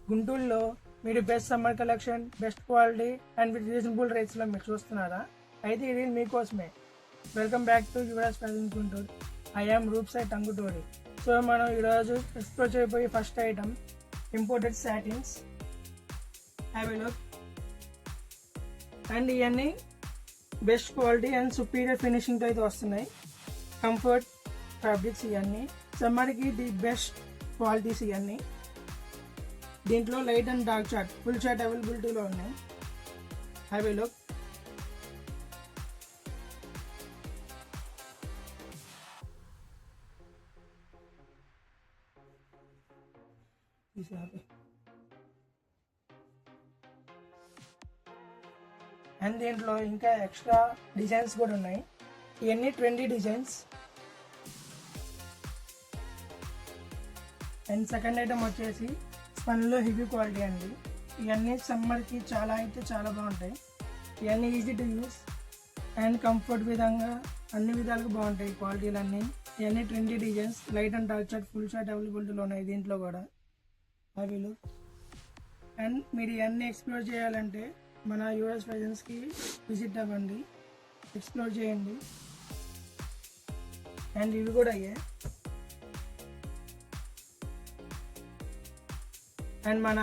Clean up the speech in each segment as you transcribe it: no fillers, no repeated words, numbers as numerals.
గుంటూరులో మీరు best summer collection, best quality and with reasonable రేట్స్లో మీరు చూస్తున్నారా? అయితే ఇది మీకోసమే. Welcome back to Yuvraj fashion Guntur. I am Roop Sai Tanguturi. So మనం ఈరోజు ఎక్స్ప్లోర్ చేయబోయే first item imported satins. Have a look. And ఇవన్నీ బెస్ట్ క్వాలిటీ అండ్ సుపీరియర్ ఫినిషింగ్తో అయితే వస్తున్నాయి. కంఫర్ట్ ఫ్యాబ్రిక్స్ ఇవన్నీ సమ్మర్కి ది బెస్ట్ క్వాలిటీస్ ఇవన్నీ. దీంట్లో light and dark chart, full chart అవైలబిలిటీలో ఉన్నాయి. Have a look. అండ్ దీంట్లో ఇంకా ఎక్స్ట్రా డిజైన్స్ కూడా ఉన్నాయి. ఇవన్నీ 20 డిజైన్స్. అండ్ సెకండ్ ఐటమ్ వచ్చేసి స్పన్లో హెవీ క్వాలిటీ అండి. ఇవన్నీ సమ్మర్కి చాలా బాగుంటాయి. ఇవన్నీ easy to use and comfort విధంగా అన్ని విధాలుగా బాగుంటాయి క్వాలిటీలన్నీ. ఇవన్నీ 20 designs, light and dark chart, full chart అవైలబిలిటీలో ఉన్నాయి దీంట్లో కూడా. అవి లుక్. అండ్ మీరు ఇవన్నీ ఎక్స్ప్లోర్ చేయాలంటే మన యూఎస్ ఫ్యాషన్స్కి విజిట్ అవ్వండి, ఎక్స్ప్లోర్ చేయండి. అండ్ ఇవి కూడా అయ్యాయి. అండ్ మన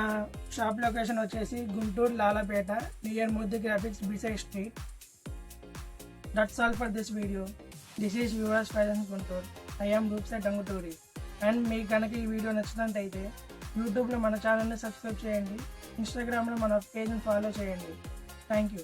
షాప్ లొకేషన్ వచ్చేసి Guntur Lalapeta, near Muddu graphics beside street. That's all for this video. This is Yuvaraj fashions Guntur. I am Roop Sai Tanguturi. And మీకు కనుక ఈ వీడియో నచ్చినట్టయితే యూట్యూబ్లో మన ఛానల్ని సబ్స్క్రైబ్ చేయండి, ఇన్స్టాగ్రామ్లో మన పేజ్ని ఫాలో చేయండి. Thank you.